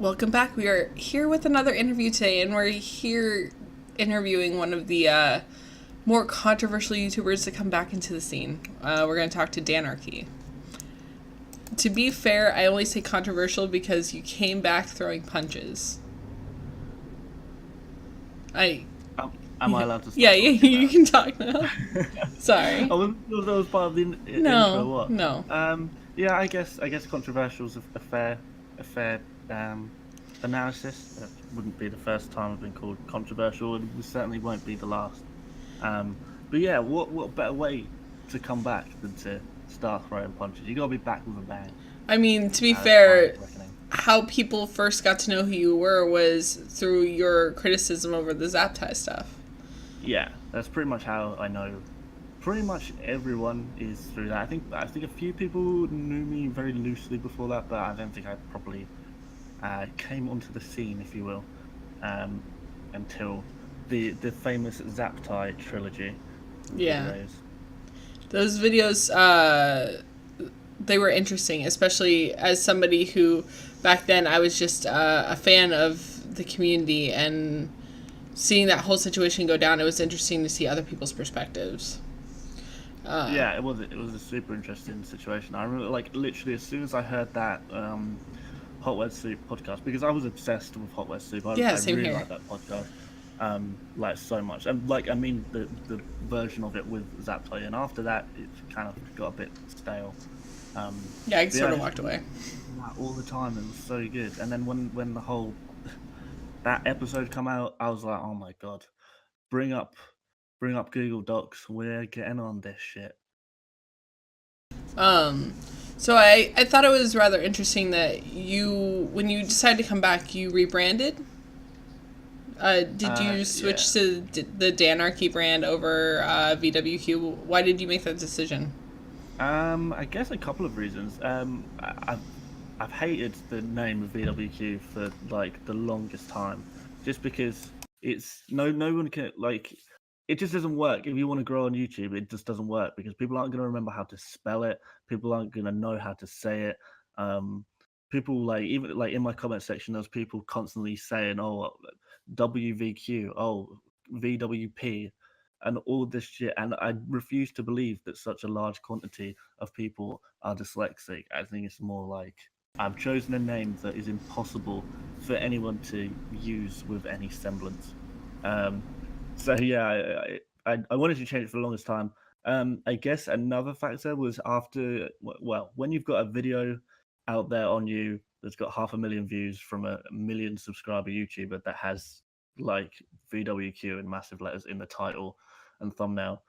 Welcome back. We are here with another interview today, and we're here interviewing one of the more controversial YouTubers to come back into the scene. We're going to talk to Danarchy. To be fair, I only say controversial because you came back throwing punches. Am I allowed to start? Yeah, you can talk now. Sorry. I wasn't sure if that was part of the intro. What? No. Yeah, I guess controversial is a fair analysis. That wouldn't be the first time I've been called controversial, and we certainly won't be the last. But yeah, what better way to come back than to start throwing punches? You gotta be back with a bang. I mean, to be fair, how people first got to know who you were was through your criticism over the Zap tie stuff. Yeah, that's pretty much how I know. Pretty much everyone is through that. I think a few people knew me very loosely before that, but I don't think I properly came onto the scene, if you will, until the famous Zap tie trilogy. Yeah, those videos, they were interesting, especially as somebody who back then I was just a fan of the community, and seeing that whole situation go down, it was interesting to see other people's perspectives. Yeah, it was a super interesting situation. I remember, like, literally as soon as I heard that Hot Wet Soup podcast, because I was obsessed with Hot Wet Soup. I really liked that podcast, like, so much. And like, I mean, the version of it with Zap tie, and after that, it kind of got a bit stale. Yeah, I sort of walked away. All the time, it was so good. And then when the whole that episode come out, I was like, oh my god, bring up Google Docs. We're getting on this shit. So I thought it was rather interesting that when you decided to come back, you rebranded. Did you switch to the Danarchy brand over VWQ? Why did you make that decision? I guess a couple of reasons. I've hated the name of VWQ for like the longest time, just because it's no one can, like, it just doesn't work. If you want to grow on YouTube, it just doesn't work because people aren't going to remember how to spell it. People aren't going to know how to say it. People, like, even like in my comment section, there's people constantly saying, "Oh, WVQ, oh, VWP," and all this shit. And I refuse to believe that such a large quantity of people are dyslexic. I think it's more like I've chosen a name that is impossible for anyone to use with any semblance. So yeah, I wanted to change it for the longest time. I guess another factor was when you've got a video out there on you that's got 500,000 views from a million subscriber YouTuber that has like VWQ in massive letters in the title and thumbnail.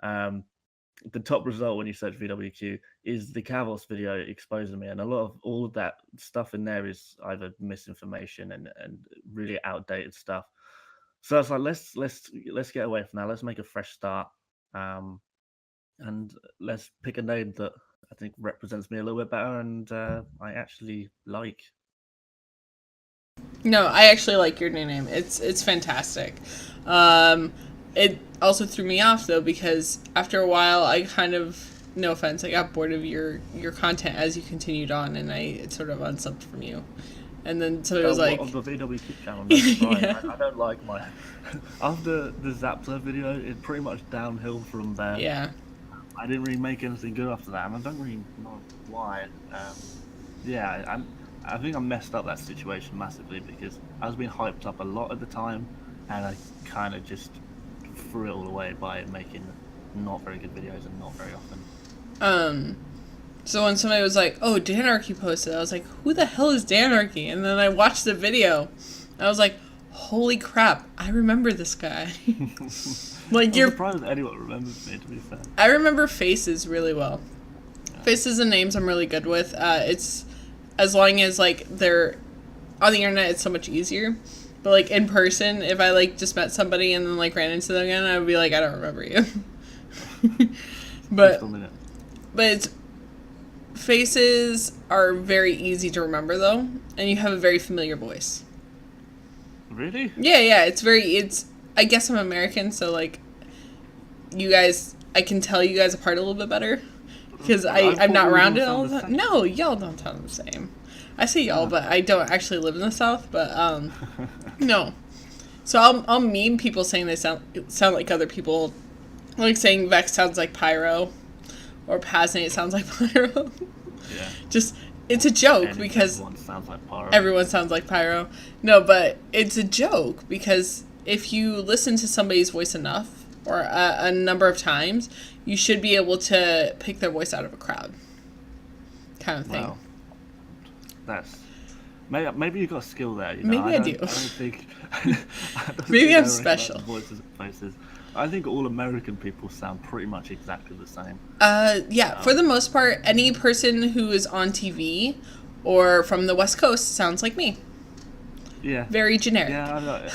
The top result when you search VWQ is the Kavos video exposing me, and all of that stuff in there is either misinformation and really outdated stuff. So I was like, let's get away from that. Let's make a fresh start, and let's pick a name that I think represents me a little bit better, and I actually like. No, I actually like your new name. It's fantastic. It also threw me off though, because after a while I kind of, no offense, I got bored of your content as you continued on, and I sort of unsubbed from you. And then somebody was like, on the VWQ channel, that's fine. Yeah. I don't like my after the Zapta video, it's pretty much downhill from there. Yeah. I didn't really make anything good after that, and I don't really know why. Yeah, I think I messed up that situation massively because I was being hyped up a lot at the time, and I kind of just threw it all away by making not very good videos and not very often. So when somebody was like, "Oh, Danarchy posted," I was like, "Who the hell is Danarchy?" And then I watched the video, and I was like, "Holy crap! I remember this guy." Like, I'm surprised anyone remembers me, to be fair. I remember faces really well. Yeah. Faces and names I'm really good with. It's as long as like they're on the internet, it's so much easier. But like in person, if I like just met somebody and then like ran into them again, I would be like, I don't remember you. but it's faces are very easy to remember though, and you have a very familiar voice. Really? Yeah. It's I guess I'm American, so like you guys, I can tell you guys apart a little bit better because I'm not around it all the time. No, y'all don't sound the same. I say y'all, but I don't actually live in the South. But no. So I'll meme people saying they sound like other people, like saying Vex sounds like Pyro, or Pasnate sounds like Pyro. Yeah. Just it's a joke because everyone sounds like Pyro. Everyone sounds like Pyro. No, but it's a joke because if you listen to somebody's voice enough or a number of times, you should be able to pick their voice out of a crowd. Kind of thing. Wow. That's maybe you got a skill there. You know? Maybe I do. I don't think. Maybe I'm special. Voices and faces. I think all American people sound pretty much exactly the same. Yeah. For the most part, any person who is on TV or from the West Coast sounds like me. Yeah. Very generic. Yeah, I know.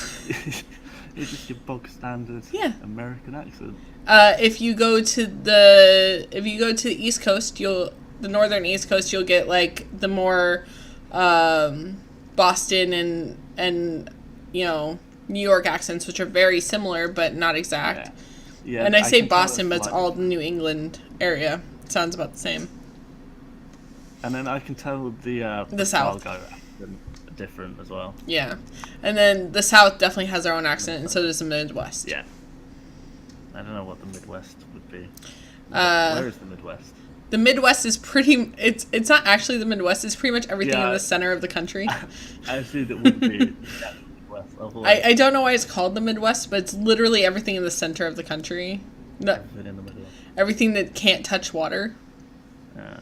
It's just your bog standard American accent. If you go to the East Coast, the northern East Coast, you'll get like the more Boston and New York accents, which are very similar but not exact. Yeah. And I say Boston, but it's all the New England area. It sounds about the same. And then I can tell the South accent different as well. Yeah. And then the South definitely has their own accent, and so does the Midwest. Yeah. I don't know what the Midwest would be. Where is the Midwest? The Midwest is it's not actually the Midwest, it's pretty much everything in the center of the country. I assumed it would be the Midwest. I don't know why it's called the Midwest, but it's literally everything in the center of the country. Everything in the middle. Everything that can't touch water. Yeah.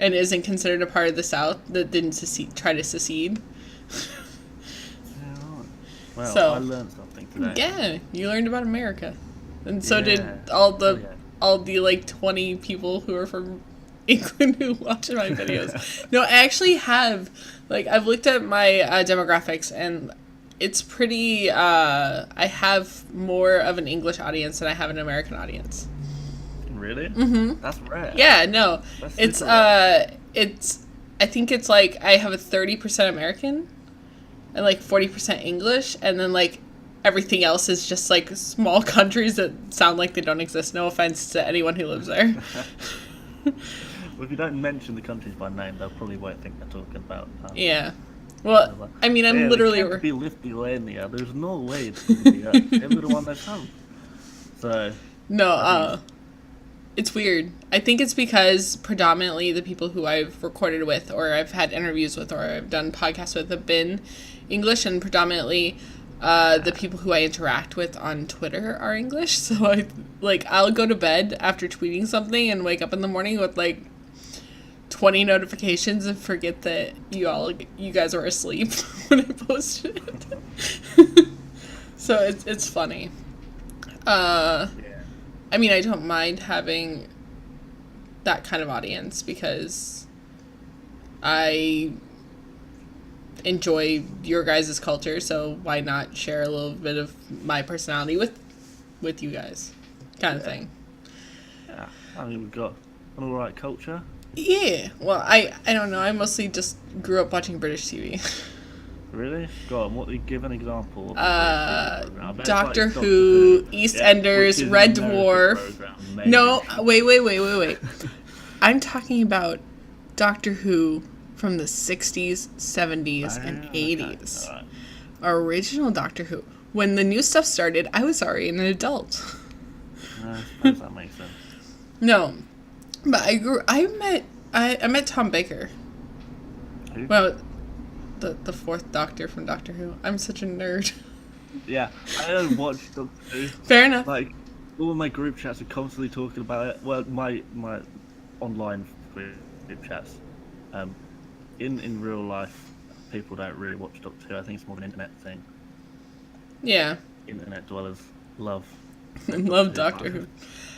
And isn't considered a part of the South that didn't try to secede. Well, so, I learned something today. Yeah, you learned about America. And so did all the like 20 people who are from England who watch my videos. No, I actually have, I've looked at my demographics, and it's pretty, I have more of an English audience than I have an American audience. Really? Mm-hmm. That's rare. Yeah, no. That's rare. I think it's I have a 30% American and 40% English, and then everything else is just small countries that sound like they don't exist. No offense to anyone who lives there. Well, if you don't mention the countries by name, they'll probably won't think they're talking about. Yeah. Well, I mean, I'm literally. It can't be Lithuania. There's no way it's going to be everyone that's home. So. No, it's weird. I think it's because predominantly the people who I've recorded with, or I've had interviews with, or I've done podcasts with have been English, and predominantly the people who I interact with on Twitter are English. So I'll go to bed after tweeting something and wake up in the morning with 20 notifications and forget that you guys were asleep when I posted it. So it's funny. I mean, I don't mind having that kind of audience because I enjoy your guys' culture, so why not share a little bit of my personality with you guys, kind of thing. Yeah, I mean, we've got an alright culture. Yeah, well, I don't know, I mostly just grew up watching British TV. Really? Go on, give an example. Doctor Who, EastEnders, Red Dwarf. No, wait. I'm talking about Doctor Who from the 60s, 70s, and 80s. Okay. Original Doctor Who. When the new stuff started, I was already an adult. I suppose that makes sense. No, but I met Tom Baker. Who? Well, the fourth Doctor from Doctor Who. I'm such a nerd. Yeah, I don't watch Doctor Who. Fair enough. All of my group chats are constantly talking about it. Well, my online group chats. In real life, people don't really watch Doctor Who. I think it's more of an internet thing. Yeah. Internet dwellers love Doctor Who.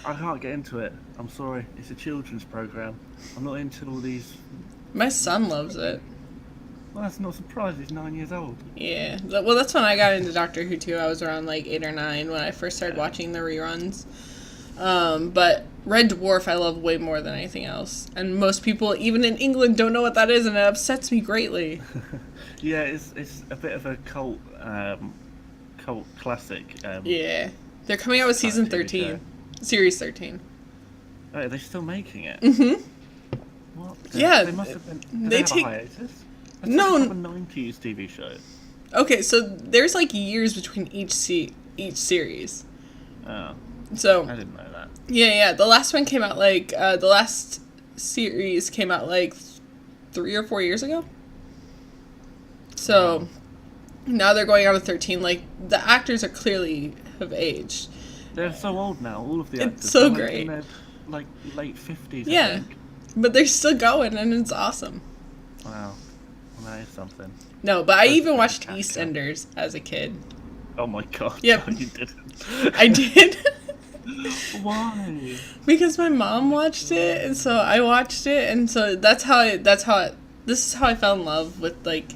I can't get into it. I'm sorry. It's a children's program. I'm not into all these. My son loves it. Well, that's not surprising. He's 9 years old. Yeah. Well, that's when I got into Doctor Who, too. I was around 8 or 9 when I first started watching the reruns. But Red Dwarf I love way more than anything else. And most people, even in England, don't know what that is, and it upsets me greatly. Yeah, it's a bit of a cult classic. Yeah. They're coming out with season 13. Series 13. Oh, are they still making it? Mm-hmm. What? Yeah. They must have been... Did they have a hiatus? It's No. like a 90s TV show. Okay, so there's like years between each series. Oh, So I didn't know that. yeah. The last one came out like the last series came out like 3 or 4 years ago. So now they're going on to 13. Like the actors are clearly have aged. They're so old now. All of the actors. It's so They're, great. in their, like late 50s. I Yeah, think. but they're still going, and it's awesome. Wow, well, that is something. No, but I That's even a watched cat EastEnders as a kid. Oh my god. Yep. No, you didn't. I did. Why? Because my mom watched it, and so I watched it, and so this is how I fell in love with like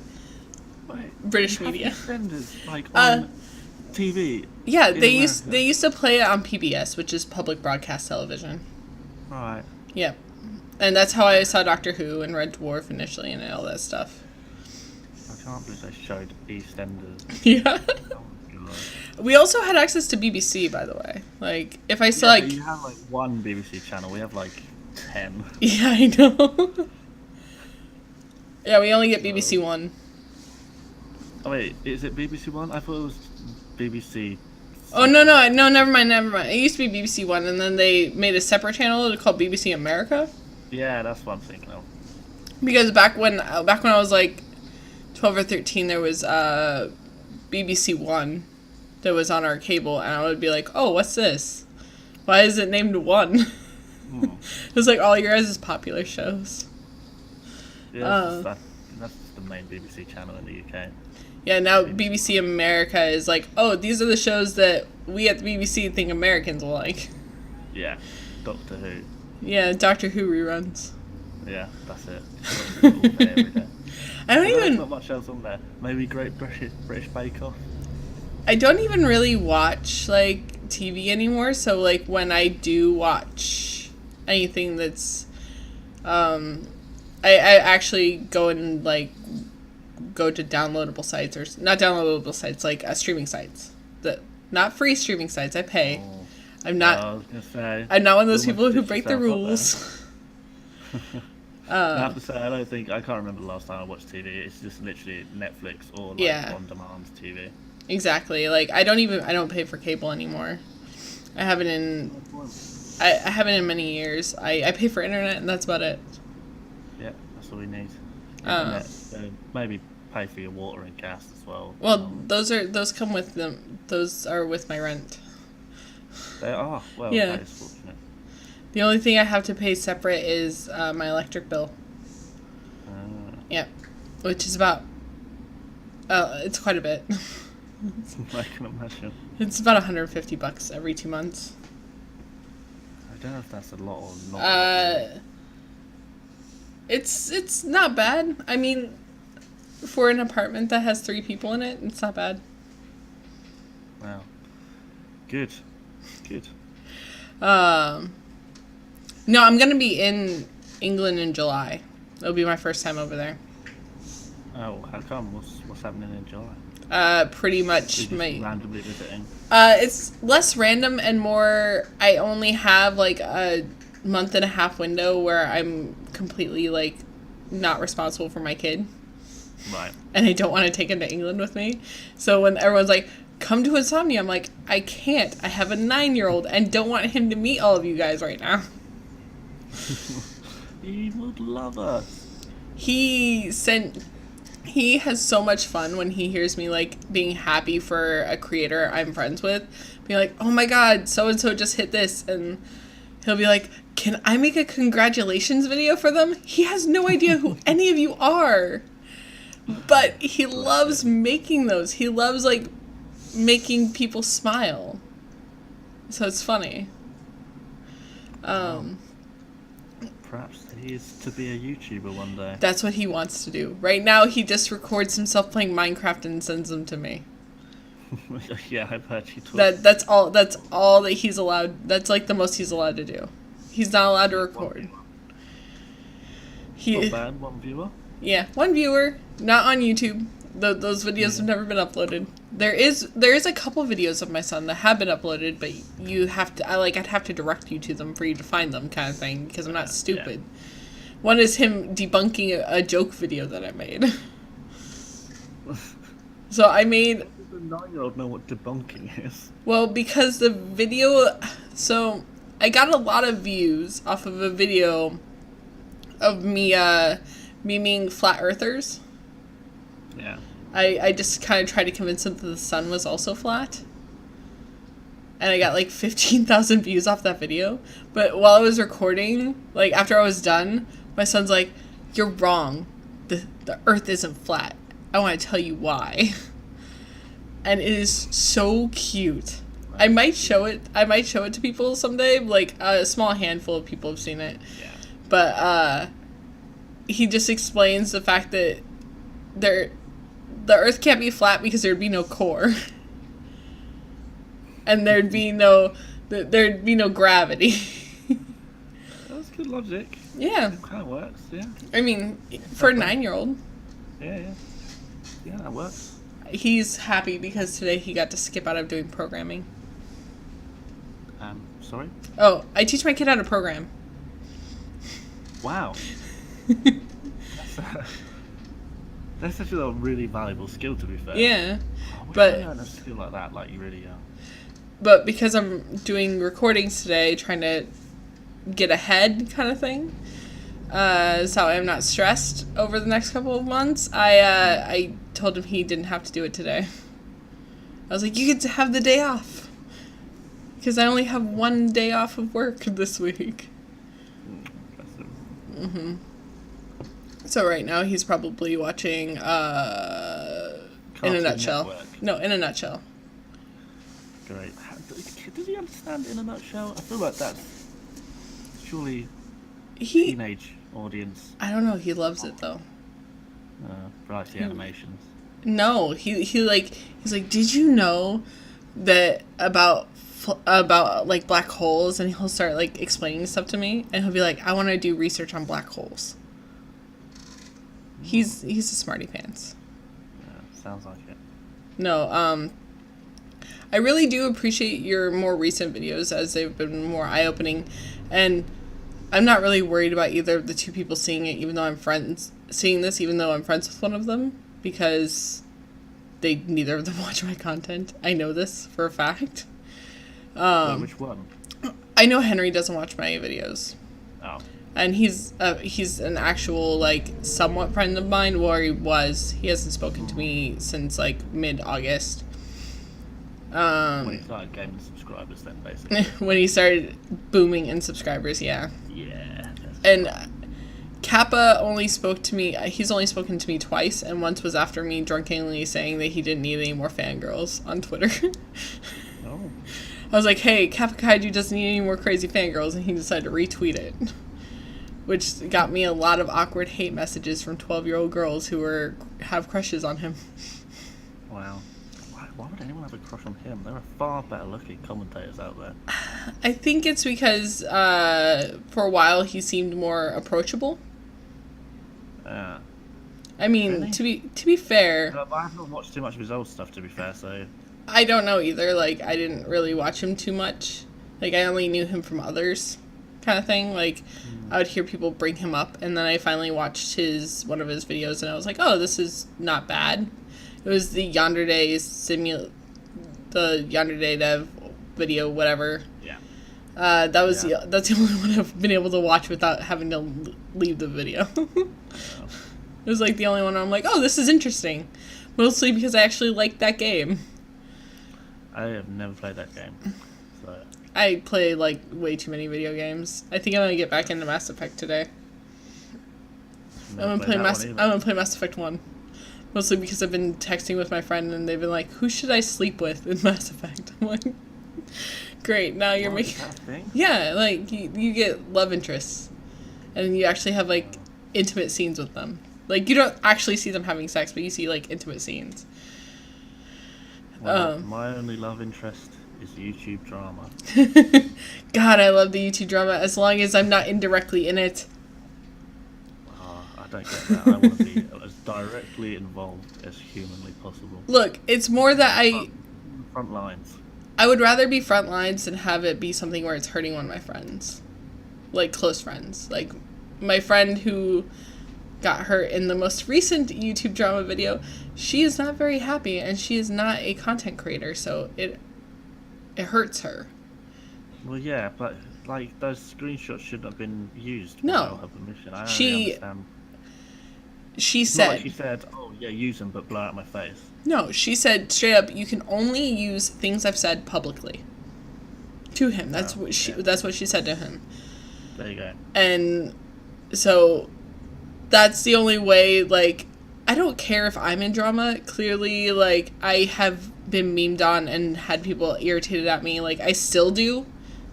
Wait, British you have media. EastEnders, like on TV. Yeah, in they America? used to play it on PBS, which is public broadcast television. Right. Yep. And that's how I saw Doctor Who and Red Dwarf initially and all that stuff. I can't believe they showed EastEnders. Yeah. Oh my god. We also had access to BBC, by the way. Like, if I saw, Yeah, like... but you have like one BBC channel. We have like 10. Yeah, I know. Yeah, we only get BBC One. Oh wait, is it BBC One? I thought it was BBC. Oh, no, never mind. It used to be BBC One, and then they made a separate channel called BBC America. Yeah, that's what I'm thinking of. Because back when I was like 12 or 13, there was BBC One that was on our cable, and I would be like, oh, what's this? Why is it named One? It was like all your guys' popular shows. Yeah, that's the main BBC channel in the UK. Yeah, now BBC America is like, oh, these are the shows that we at the BBC think Americans will like. Yeah, Doctor Who. Yeah, Doctor Who reruns. Yeah, that's it. All day, every day. I don't There's even... not much else on there. Maybe Great British Bake Off. I don't even really watch, like, TV anymore, so, like, when I do watch anything that's, I actually go and, like, go to downloadable sites, or, not downloadable sites, like, streaming sites. Not free streaming sites, I pay. Oh, I'm not, I was gonna say. I'm not one of those you people who almost break stitched the yourself up rules. I have to say, I can't remember the last time I watched TV. It's just literally Netflix or like Yeah. on-demand TV. Exactly. Like, I don't pay for cable anymore. I haven't in many years. I pay for internet, and that's about it. Yeah, that's all we need. Internet, maybe pay for your water and gas as well. Well, those come with them. Those are with my rent. They are. Well, Yeah. that is fortunate. The only thing I have to pay separate is my electric bill. Yep. Which is about... it's quite a bit. I can imagine. It's about $150 every 2 months. I don't know if that's a lot or not. It's not bad. I mean, for an apartment that has 3 people in it, it's not bad. Wow. Good. No, I'm gonna be in England in July. It'll be my first time over there. Oh, how come? What's happening in July? Pretty much You're just randomly visiting. It's less random and more, I only have like a month and a half window where I'm completely like not responsible for my kid. Right. And I don't want to take him to England with me. So when everyone's like, come to Insomnia, I'm like, I can't. I have a 9-year-old and don't want him to meet all of you guys right now. He would love us. He has so much fun when he hears me like being happy for a creator I'm friends with. Being like, oh my god, so-and-so just hit this. And he'll be like, can I make a congratulations video for them? He has no idea who any of you are. But he loves making those. He loves like making people smile. So it's funny. Perhaps he is to be a YouTuber one day. That's what he wants to do. Right now, he just records himself playing Minecraft and sends them to me. Yeah, I've heard you talk. That's all that he's allowed. That's like the most he's allowed to do. He's not allowed to record. Not bad, one viewer. Yeah, 1 viewer, not on YouTube. Those videos have never been uploaded. There is a couple videos of my son that have been uploaded, but you have to I'd have to direct you to them for you to find them, kind of thing, because I'm not stupid. Yeah. One is him debunking a joke video that I made. So I made, Does a 9-year-old know what debunking is? well, because the video, so I got a lot of views off of a video of me memeing flat earthers. Yeah. I just kind of tried to convince them that the sun was also flat. And I got like 15,000 views off that video. But while I was recording, like after I was done, my son's like, "You're wrong. The earth isn't flat. I want to tell you why." And it is so cute. I might show it to people someday. Like a small handful of people have seen it. Yeah. But he just explains the fact that the earth can't be flat because there'd be no core. And there'd be no gravity. That's good logic. Yeah. It kind of works, yeah. I mean, for a 9-year-old. Yeah. Yeah, that works. He's happy because today he got to skip out of doing programming. Sorry? Oh, I teach my kid how to program. Wow. That's actually a really valuable skill, to be fair. Yeah. I wish But I had a skill like that, like you really are. But because I'm doing recordings today, trying to get ahead kind of thing, so I'm not stressed over the next couple of months, I told him he didn't have to do it today. I was like, you get to have the day off. Because I only have one day off of work this week. Mm-hmm. So right now he's probably watching In a Nutshell. Network. No, In a Nutshell. Great. Does he understand In a Nutshell? I feel like that's surely teenage audience. I don't know. He loves it though. Variety animations. No, he's like, did you know that about like black holes? And he'll start like explaining stuff to me, and he'll be like, I want to do research on black holes. He's a smarty pants. Yeah, sounds like it. No, I really do appreciate your more recent videos as they've been more eye-opening, and I'm not really worried about either of the two people seeing it, even though I'm friends with one of them, because neither of them watch my content. I know this for a fact. Wait, which one? I know Henry doesn't watch my videos. Oh. And he's an actual, like, somewhat friend of mine, or he was. He hasn't spoken to me since, like, mid-August. When he started gaining subscribers then, basically. When he started booming in subscribers, yeah. Yeah. And Kappa only spoke to me, he's only spoken to me twice, and once was after me drunkenly saying that he didn't need any more fangirls on Twitter. Oh. I was like, hey, Kappa Kaiju doesn't need any more crazy fangirls, and he decided to retweet it. Which got me a lot of awkward hate messages from 12-year-old girls who have crushes on him. Wow. Why would anyone have a crush on him? There are far better looking commentators out there. I think it's because for a while he seemed more approachable. Yeah. I mean, Really? to be fair, I haven't watched too much of his old stuff, to be fair, so... I don't know either. Like, I didn't really watch him too much. Like, I only knew him from others, kind of thing. Like, I would hear people bring him up, and then I finally watched one of his videos, and I was like, oh, this is not bad. It was the Yonder Day Dev video, whatever. Yeah. That's the only one I've been able to watch without having to leave the video. It was like the only one where I'm like, oh, this is interesting. Mostly because I actually liked that game. I have never played that game, so... I play, like, way too many video games. I think I'm gonna get back into Mass Effect today. I'm gonna play Mass Effect 1. Mostly because I've been texting with my friend and they've been like, who should I sleep with in Mass Effect? I'm like, great, now you're making... Yeah, like, you get love interests. And you actually have, like, intimate scenes with them. Like, you don't actually see them having sex, but you see, like, intimate scenes. Well, my only love interest is YouTube drama. God, I love the YouTube drama, as long as I'm not indirectly in it. I don't get that. I want to be as directly involved as humanly possible. Look, it's more that Front lines. I would rather be front lines than have it be something where it's hurting one of my friends. Like, close friends. Like, my friend who got hurt in the most recent YouTube drama video, she is not very happy, and she is not a content creator, so it hurts her. Well, yeah, but like those screenshots shouldn't have been used No. without her permission. I don't understand. She It's not said, like she said, "Oh yeah, use them, but blur out my face." no, she said straight up, you can only use things I've said publicly. To him. That's what she said to him. There you go. And so that's the only way, like, I don't care if I'm in drama. Clearly, like, I have been memed on and had people irritated at me. Like, I still do.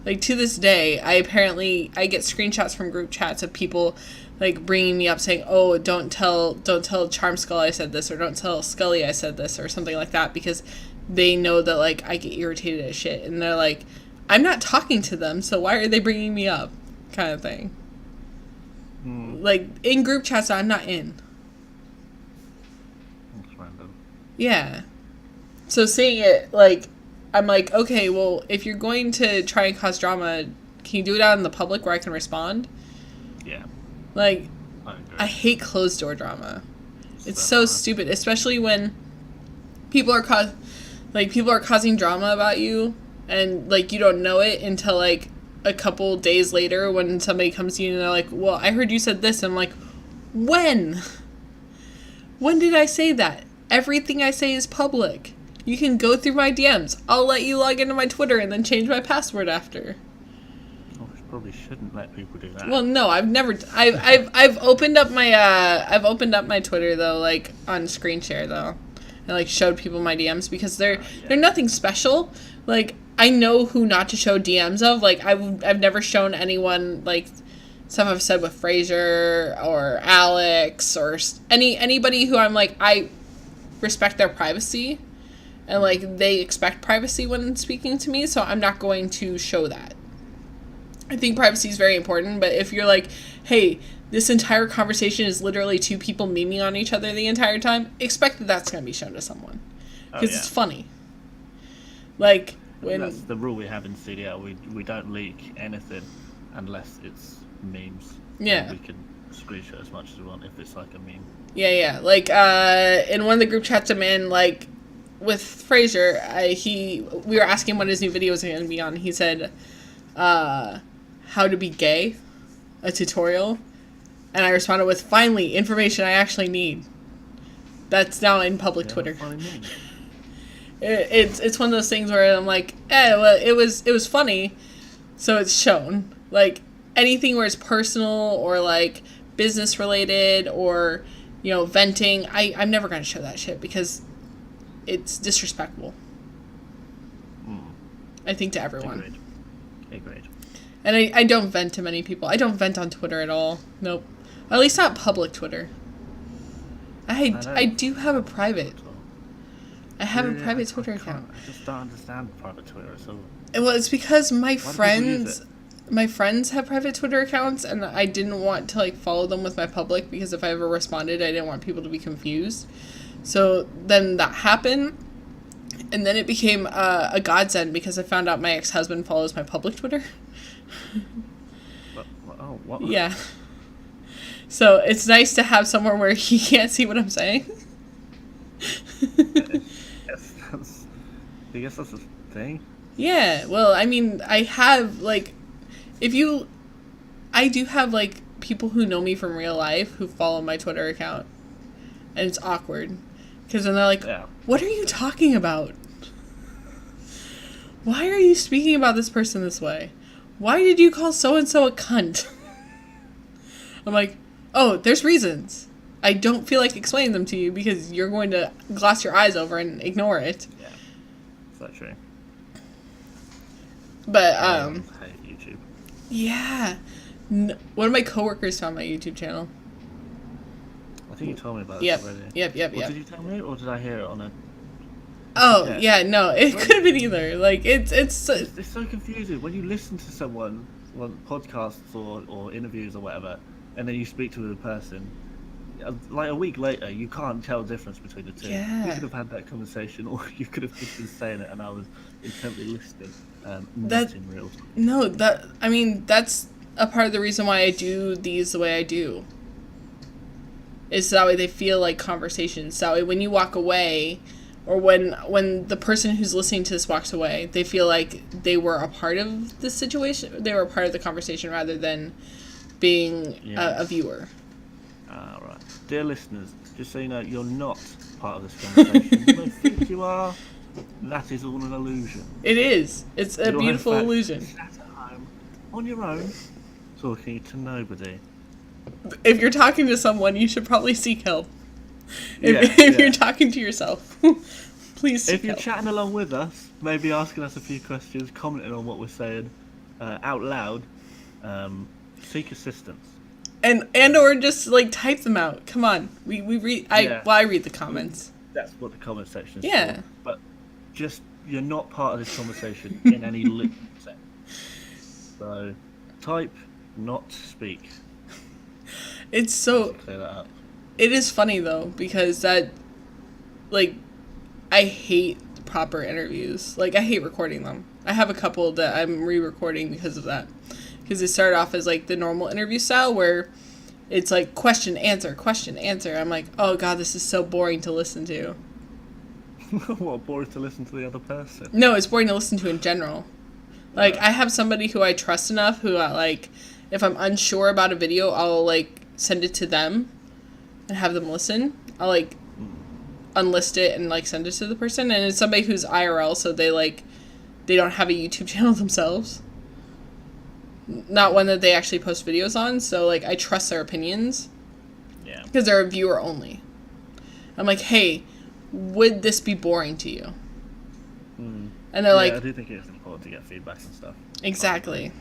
Like, to this day, I get screenshots from group chats of people, like, bringing me up saying, oh, don't tell Charmedskull I said this, or don't tell Scully I said this, or something like that, because they know that, like, I get irritated at shit. And they're like, I'm not talking to them, so why are they bringing me up? Kind of thing. Like, in group chats I'm not in. That's random. Yeah. So seeing it, like, I'm like, okay, well, if you're going to try and cause drama, can you do it out in the public where I can respond? Yeah. Like, I agree. I hate closed door drama. It's so stupid, especially when people are causing drama about you, and, like, you don't know it until, like, a couple days later when somebody comes to you and they're like, well, I heard you said this. And I'm like, when? When did I say that? Everything I say is public. You can go through my DMs. I'll let you log into my Twitter and then change my password after. Oh, I probably shouldn't let people do that. Well, no, I've never. I've opened up my Twitter though, like on screen share though, and like showed people my DMs because they're nothing special. Like, I know who not to show DMs of. Like, I've never shown anyone, like, stuff I've said with Frasier or Alex or anybody who I'm like, I respect their privacy, and, like, they expect privacy when speaking to me, so I'm not going to show that. I think privacy is very important, but if you're like, hey, this entire conversation is literally two people memeing on each other the entire time, expect that that's going to be shown to someone. Because it's funny. Like, that's the rule we have in CDL. We don't leak anything unless it's memes. Yeah. And we can screenshot as much as we want if it's like a meme. Yeah. Like, in one of the group chats I'm in, like, with Frasier, we were asking what his new videos are going to be on. He said, how to be gay, a tutorial. And I responded with, finally, information I actually need. That's now in public Twitter. It's one of those things where I'm like, well, it was funny, so it's shown. Like, anything where it's personal or, like, business related or, you know, venting, I'm never going to show that shit because it's disrespectful. I think to everyone. Agreed. And I don't vent to many people. I don't vent on Twitter at all. Nope. At least not public Twitter. I do have a private. I have a private Twitter account. I just don't understand private Twitter. So. Well, it's because my friends have private Twitter accounts, and I didn't want to, like, follow them with my public because if I ever responded, I didn't want people to be confused. So then that happened, and then it became a godsend because I found out my ex-husband follows my public Twitter. What? Yeah. So it's nice to have somewhere where he can't see what I'm saying. I guess that's a thing. Yeah, well, I mean, I have, like, I do have, like, people who know me from real life who follow my Twitter account, and it's awkward, because then they're like, what are you talking about? Why are you speaking about this person this way? Why did you call so-and-so a cunt? I'm like, oh, there's reasons. I don't feel like explaining them to you because you're going to gloss your eyes over and ignore it. Yeah, is that true? But, I hate YouTube. Yeah. One of my coworkers found my YouTube channel. I think you told me about this already. Yep. Did you tell me, or did I hear it on a... Oh, yeah, no, it could have been either. Like, it's so confusing. When you listen to someone on podcasts or interviews or whatever, and then you speak to a person, like a week later, you can't tell the difference between the two. Yeah. You could have had that conversation, or you could have just been saying it, and I was intently listening, not in real time. No, that's a part of the reason why I do these the way I do. Is so that way they feel like conversations. So that way when you walk away, or when the person who's listening to this walks away, they feel like they were a part of the situation. They were a part of the conversation rather than being a viewer. Right. Dear listeners, just so you know, you're not part of this conversation. You may think you are. That is all an illusion. It is. It's a beautiful illusion. Sat at home, on your own, talking to nobody. If you're talking to someone, you should probably seek help. If you're talking to yourself, please seek help. If you're chatting along with us, maybe asking us a few questions, commenting on what we're saying out loud, seek assistance. And or just like type them out. Come on, we read. I read the comments. That's what the comment section is for. But just you're not part of this conversation in any literal sense. So type, not speak. It's so. Clear that up. It is funny though because that, like, I hate proper interviews. Like I hate recording them. I have a couple that I'm re-recording because of that. Because they start off as like the normal interview style where it's like question, answer, question, answer. I'm like, oh god, this is so boring to listen to. What, boring to listen to the other person? No, it's boring to listen to in general. Like, I have somebody who I trust enough who, like, if I'm unsure about a video, I'll, like, send it to them and have them listen. I'll, like, unlist it and, like, send it to the person. And it's somebody who's IRL, so they, like, they don't have a YouTube channel themselves. Not one that they actually post videos on, so, like, I trust their opinions. Yeah. Because they're a viewer only. I'm like, hey, would this be boring to you? And they're like, I do think it's important to get feedback and stuff. Exactly.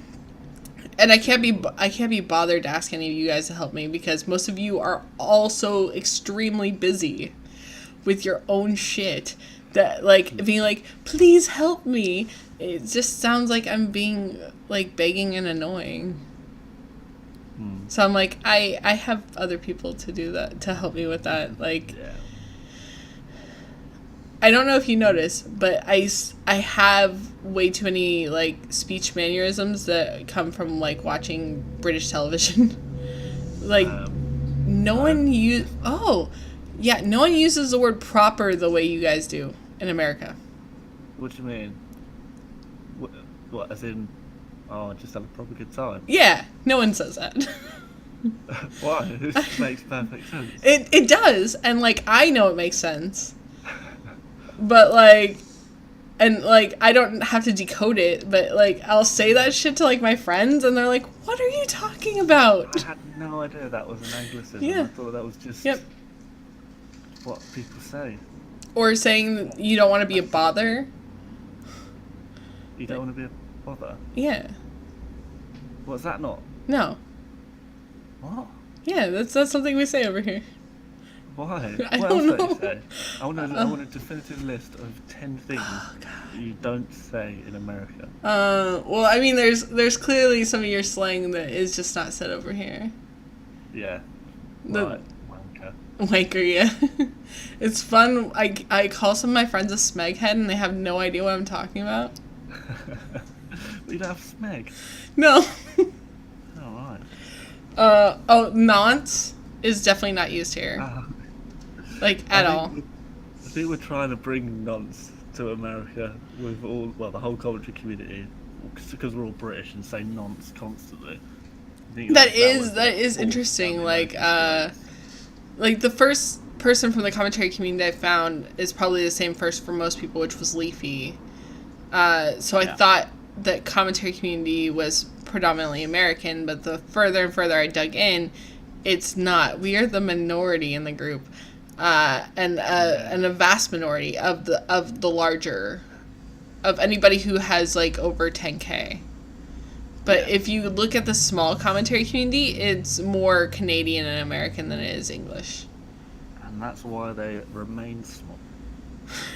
And I can't be bothered to ask any of you guys to help me because most of you are also extremely busy with your own shit that, like, being like, please help me. It just sounds like I'm being, like, begging and annoying. So I'm like, I have other people to do that, to help me with that. Like, I don't know if you noticed, but I have way too many, like, speech mannerisms that come from, like, watching British television. Like, no one uses the word proper the way you guys do in America. What do you mean? What, as in, just have a proper good time? Yeah, no one says that. Why? This makes perfect sense. It does, and, like, I know it makes sense. But, like, and, like, I don't have to decode it, but, like, I'll say that shit to, like, my friends, and they're like, what are you talking about? I had no idea that was an Anglicism. Yeah. I thought that was just what people say. Or saying you don't want to be a bother. You don't want to be a bother? Yeah. What's that not? No. What? Yeah, that's something we say over here. Why? I What don't else do know. you say? I want a definitive list of 10 things that you don't say in America. Well, I mean, there's clearly some of your slang that is just not said over here. Yeah. The Wanker. wanker, yeah. It's fun. I call some of my friends a smeghead, and they have no idea what I'm talking about. You don't have smeg. No. Alright. Nonce is definitely not used here. Like, at all. I think we're trying to bring nonce to America with the whole commentary community, because we're all British and say nonce constantly. That is interesting. Like the first person from the commentary community I found is probably the same first for most people, which was Leafy. I thought that commentary community was predominantly American, but the further and further I dug in, it's not. We are the minority in the group, and a vast minority of the larger, of anybody who has like over 10K. But if you look at the small commentary community, it's more Canadian and American than it is English. And that's why they remain small,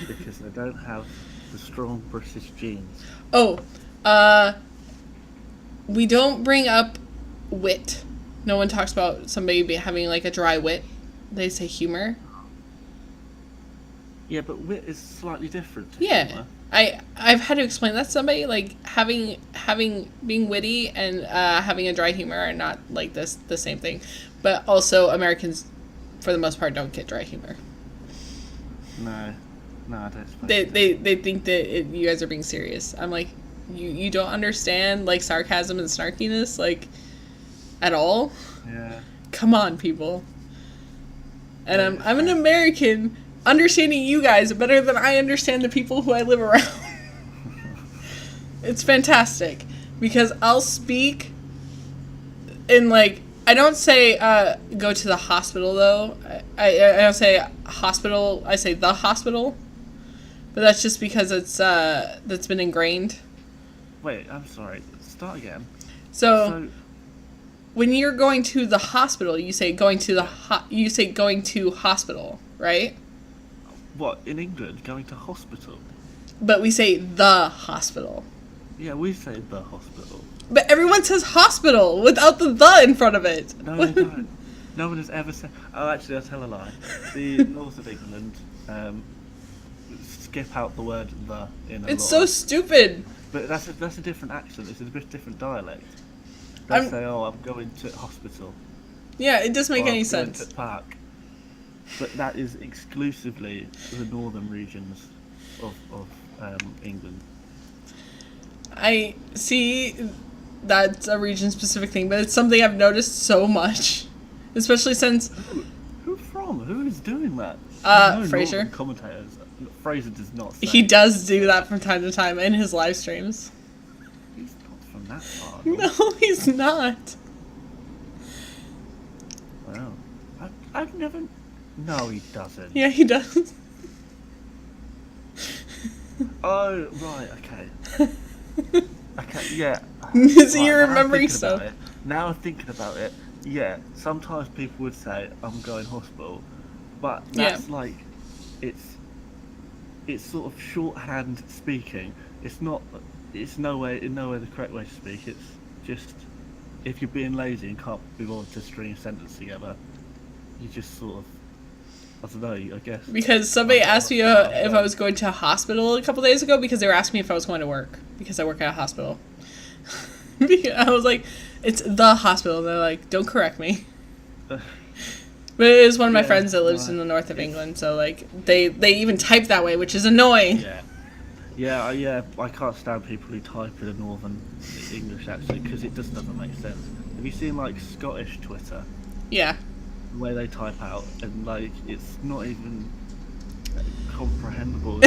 because they don't have the strong British genes. We don't bring up wit. No one talks about somebody having, like, a dry wit. They say humor. Yeah, but wit is slightly different to humor. I've had to explain that to somebody, like, being witty and having a dry humor are not, like, the same thing. But also, Americans for the most part, don't get dry humor. No, I don't suppose They think that you guys are being serious. I'm like, you don't understand, like, sarcasm and snarkiness, like, at all? Yeah. Come on, people. And I'm an American, understanding you guys better than I understand the people who I live around. It's fantastic. Because I'll speak in, like, I don't say go to the hospital, though. I don't say hospital, I say the hospital. But that's just because it's that's been ingrained. Wait, I'm sorry. Start again. So when you're going to the hospital, you say going to hospital, right? What, in England, going to hospital? But we say the hospital. Yeah, we say the hospital. But everyone says hospital without the in front of it. No, they don't. No one has ever said... Oh, actually, I'll tell a lie. The north of England skip out the word the in a lot. It's so stupid. But that's a different accent. It's a bit different dialect. They say, "Oh, I'm going to hospital." Yeah, it doesn't make or any I'm going sense. to park. But that is exclusively the northern regions of England. I see that's a region-specific thing, but it's something I've noticed so much. Especially since... Who from? Who is doing that? Fraser. Northern commentators. Fraser does not say. He does do that from time to time in his live streams. He's not from that far. No, he's not. Wow. I've never... No, he doesn't. Yeah, he does. Oh, right, okay. Okay, yeah. So Right, you're now I'm remembering thinking stuff. about it. Now I'm thinking about it. Yeah, sometimes people would say, I'm going hospital. But that's like... It's sort of shorthand speaking. It's not... It's in no way the correct way to speak. It's just... If you're being lazy and can't be bothered to string a sentence together, you just sort of... I don't know, I guess. Because somebody asked me if I was going to a hospital a couple days ago because they were asking me if I was going to work. Because I work at a hospital. I was like, it's the hospital. And they're like, don't correct me. But it is one of my friends that lives in the north of England. So, like, they even type that way, which is annoying. Yeah, I can't stand people who type in a northern English accent because it just doesn't make sense. Have you seen, like, Scottish Twitter? Yeah. The way they type out, and, like, it's not even comprehensible.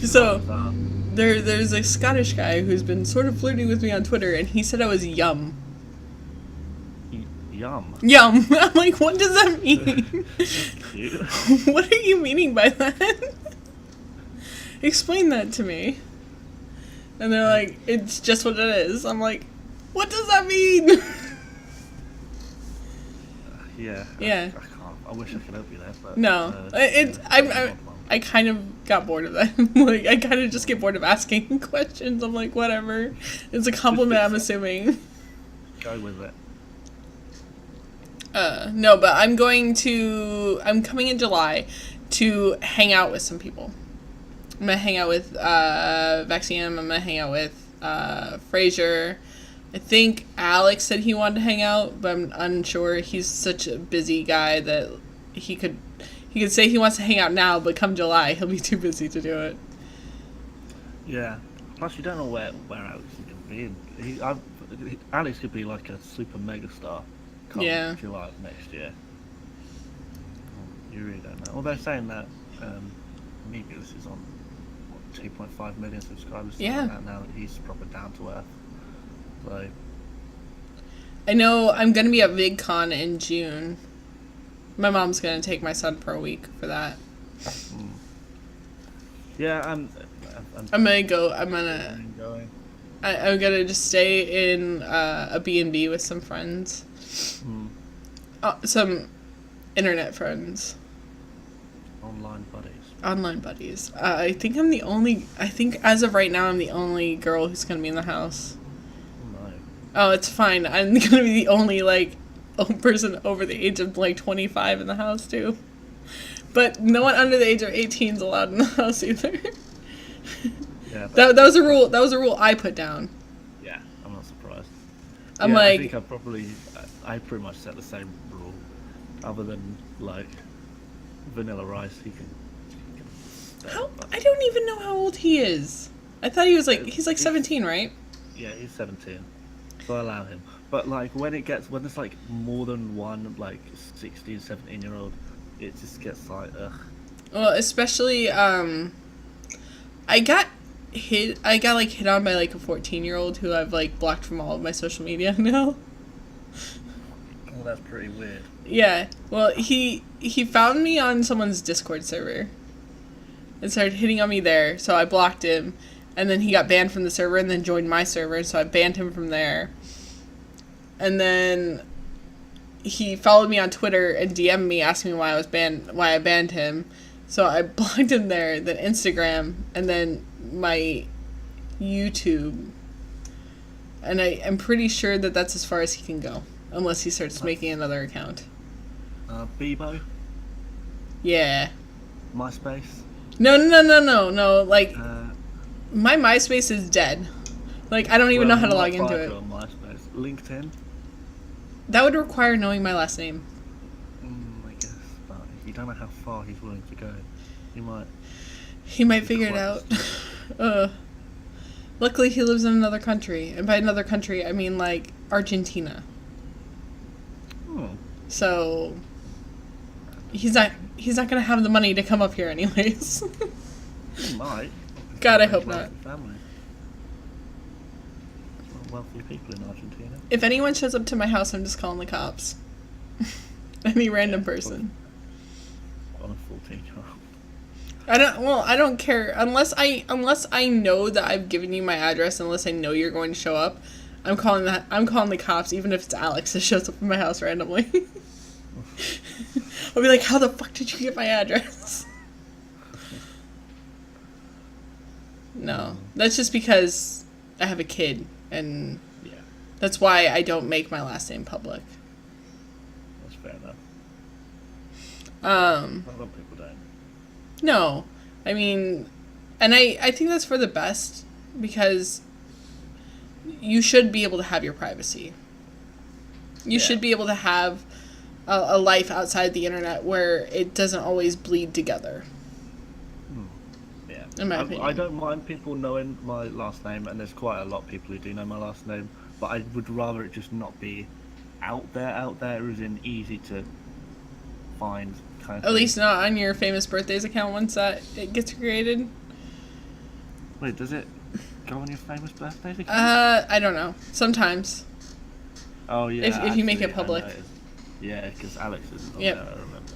So, there's a Scottish guy who's been sort of flirting with me on Twitter, and he said I was yum. Yum. Yum. I'm like, what does that mean? Cute. What are you meaning by that? Explain that to me. And they're like, it's just what it is. I'm like, what does that mean? Yeah. Yeah. I can't. I wish I could help you there, but No, I kind of got bored of that. Like, I kind of just get bored of asking questions. I'm like, whatever. It's a compliment, I'm assuming. Go with it. No, but I'm coming in July to hang out with some people. I'm gonna hang out with Vaxium. I'm gonna hang out with Fraser. I think Alex said he wanted to hang out, but I'm unsure. He's such a busy guy that he could say he wants to hang out now, but come July, he'll be too busy to do it. Yeah. Plus, you don't know where Alex is going to be. Alex could be like a super mega star come July of next year. You really don't know. Although saying that, Migos is on 2.5 million subscribers. Yeah. Like that now that he's proper down to earth. So. I know I'm gonna be at VidCon in June. My mom's gonna take my son for a week for that. Yeah, I'm gonna go. I'm gonna just stay in a B&B with some friends. Some internet friends. Online buddies. I think as of right now I'm the only girl who's gonna be in the house. No. Oh, it's fine. I'm gonna be the only person over the age of 25 in the house too. But no one under the age of 18 is allowed in the house either. Yeah. That was a rule. That was a rule I put down. Yeah, I'm not surprised. I think I pretty much set the same rule, other than like Vanilla Rice. He can How? I don't even know how old he is. I thought he was like, he's like 17, right? Yeah, he's 17, so I allow him. But like when there's like more than one like 16, 17-year-old, it just gets like ugh. Well, especially I got hit on by like a 14-year-old who I've like blocked from all of my social media now. Well, that's pretty weird. Yeah. Well, he found me on someone's Discord server and started hitting on me there, so I blocked him, and then he got banned from the server and then joined my server, so I banned him from there. And then he followed me on Twitter and DM'd me asking me why I banned him. So I blocked him there, then Instagram, and then my YouTube. And I'm pretty sure that that's as far as he can go, unless he starts making another account. Bebo? Yeah. MySpace? No. Like, my MySpace is dead. Like, I don't even know how to log into it. On MySpace. LinkedIn? That would require knowing my last name. I guess, but you don't know how far he's willing to go. He might figure it out. Luckily, he lives in another country, and by another country, I mean like Argentina. Oh. So he's not gonna have the money to come up here anyways. He might. God, I hope not. Family. Wealthy people in Argentina. If anyone shows up to my house, I'm just calling the cops. Any random person. On a 14-year-old. I don't care unless I know that I've given you my address. Unless I know you're going to show up, I'm calling the cops, even if it's Alex that shows up in my house randomly. I'll be like, how the fuck did you get my address? No, that's just because I have a kid, and that's why I don't make my last name public. That's fair enough. A lot of people don't. No, I mean, and I think that's for the best, because you should be able to have your privacy. You should be able to have a life outside the internet where it doesn't always bleed together. Yeah. In my opinion. I don't mind people knowing my last name, and there's quite a lot of people who do know my last name, but I would rather it just not be out there, as in easy to find kind of At least not on your famous birthdays account once that it gets created. Wait, does it go on your famous birthdays account? I don't know. Sometimes. Oh, yeah. If you make it public. Yeah, because Alex isn't on Yep. there, I remember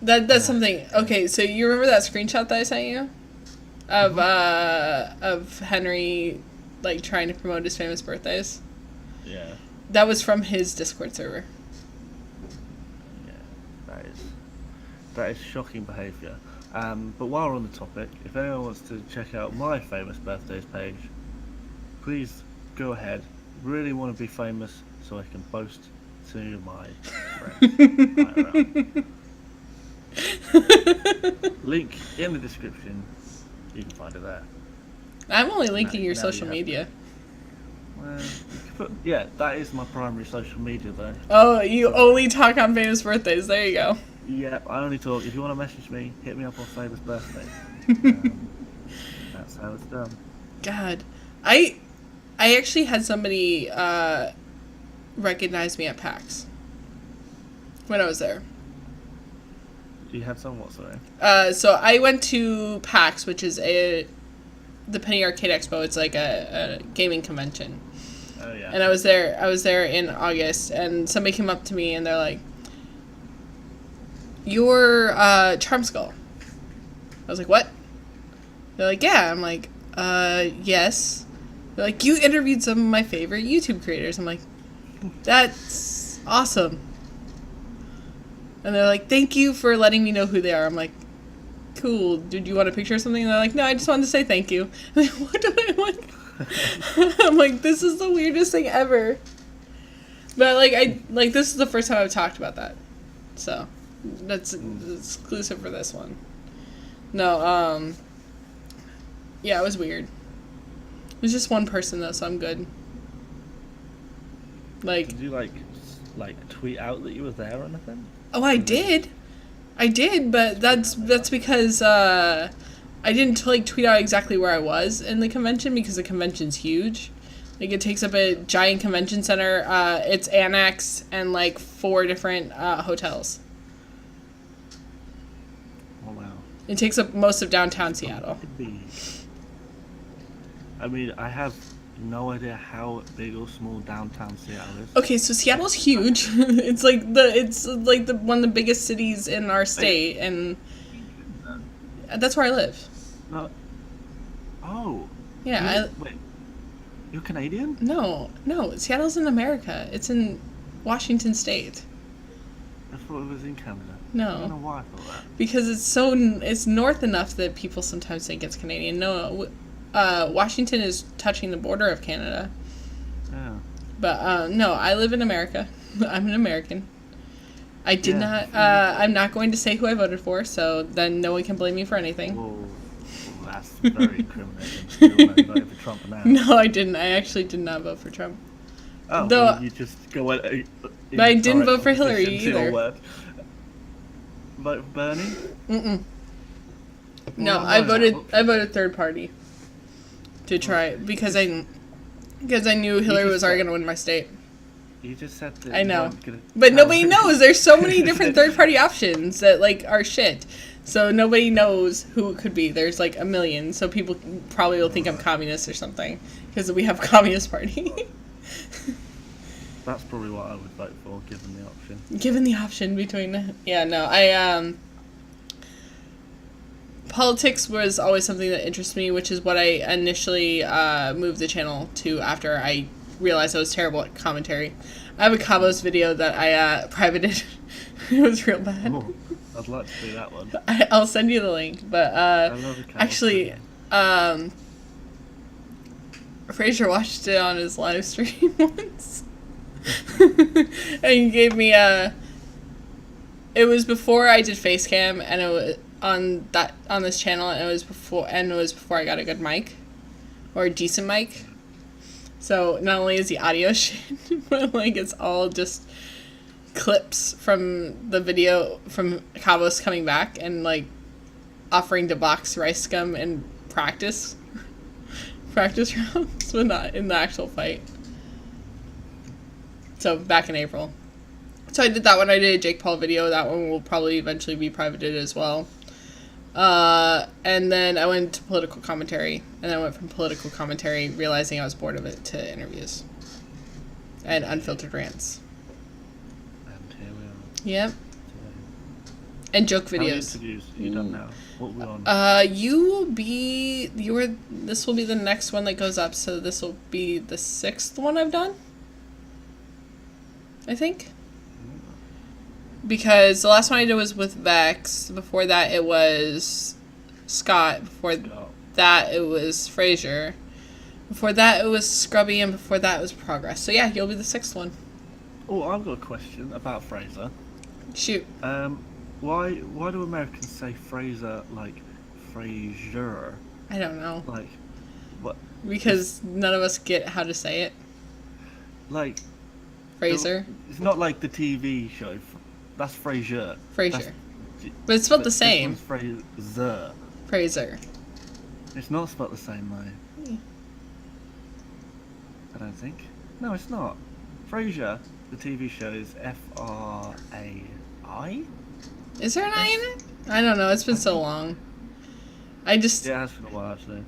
that. That's something. Okay, so you remember that screenshot that I sent you? Of Henry, like, trying to promote his famous birthdays? Yeah. That was from his Discord server. That is shocking behaviour. But while we're on the topic, if anyone wants to check out my famous birthdays page, please go ahead. Really want to be famous so I can boast to my friends. Link in the description. You can find it there. I'm only linking your social media. Yeah, that is my primary social media though. Oh, you only talk on famous birthdays. There you go. Yeah, I only talk. If you want to message me, hit me up on famous birthday. That's how it's done. God, I actually had somebody recognize me at PAX when I was there. You had some what, sorry? So I went to PAX, which is the Penny Arcade Expo. It's like a gaming convention. Oh yeah. And I was there in August, and somebody came up to me and they're like, "You're Charmedskull." I was like, "What?" They're like, "Yeah." I'm like, yes." They're like, "You interviewed some of my favorite YouTube creators." I'm like, "That's awesome." And they're like, "Thank you for letting me know who they are." I'm like, "Cool. Did you want a picture or something?" And they're like, "No, I just wanted to say thank you." I'm like, what do I like? I'm like, this is the weirdest thing ever. But this is the first time I've talked about that, so that's exclusive for this one. No, yeah, it was weird. It was just one person though, so I'm good. Like, did you like tweet out that you were there or anything? Oh, I did, but that's because I didn't like tweet out exactly where I was in the convention because the convention's huge. Like, it takes up a giant convention center. It's annexed and like 4 different hotels. Oh wow! It takes up most of downtown Seattle. I mean, I have no idea how big or small downtown Seattle is. Okay, so Seattle's huge. It's like the one of the biggest cities in our state, and that's where I live. No. Oh. Yeah. Wait. You're Canadian? No. Seattle's in America. It's in Washington State. I thought it was in Canada. No. I don't know why I thought that. Because it's north enough that people sometimes think it's Canadian. No, Washington is touching the border of Canada. Yeah. But no, I live in America. I'm an American. I did not. I'm not going to say who I voted for, so then no one can blame me for anything. Whoa. That's very incriminating. You voted for Trump now. No, I didn't. I actually did not vote for Trump. Oh, Though, well, you just go. But I didn't vote for Hillary either. Vote for Bernie? No, I voted third party to try because I knew Hillary was already going to win my state. You just said that. I know, but nobody knows. There's so many different third party options that like are shit. So nobody knows who it could be. There's like a million. So people probably will think I'm communist or something because we have Communist Party. That's probably what I would vote for, given the option. Given the option between, politics was always something that interested me, which is what I initially moved the channel to after I realized I was terrible at commentary. I have a Cabos video that I privated. It was real bad. Oh, I'd like to see that one. I'll send you the link, but I love a Cabos actually, video. Fraser watched it on his live stream once. And he gave me it was before I did face cam, and it was on this channel, and it was before I got a good mic or a decent mic. So not only is the audio shit, but like it's all just clips from the video from Cabos coming back and like offering to box Rice Scum and practice rounds, but not in the actual fight. So back in April. So I did that one. I did a Jake Paul video. That one will probably eventually be privated as well. And then I went to political commentary. And then I went from political commentary, realizing I was bored of it, to interviews. And unfiltered rants. And here we are. Yep. Today. And joke videos. How many interviews are you done now? What are we on? This will be the next one that goes up, so this will be the 6th one I've done. I think. Because the last one I did was with Vex. Before that, it was Scott. Before that, it was Fraser. Before that, it was Scrubby. And before that, it was Progress. So yeah, you'll be the 6th one. Oh, I've got a question about Fraser. Shoot. Why do Americans say Fraser like Frasier? I don't know. Like, what? Because none of us get how to say it. Like... Fraser. It's not like the TV show. That's Frasier. Frasier. But it's spelled the same. Fraser. Fraser. It's not spelled the same though. I don't think. No, it's not. Frasier, the TV show, is F-R-A-I? Is there an I in it? I don't know. It's been so long. Yeah, it has been a while actually.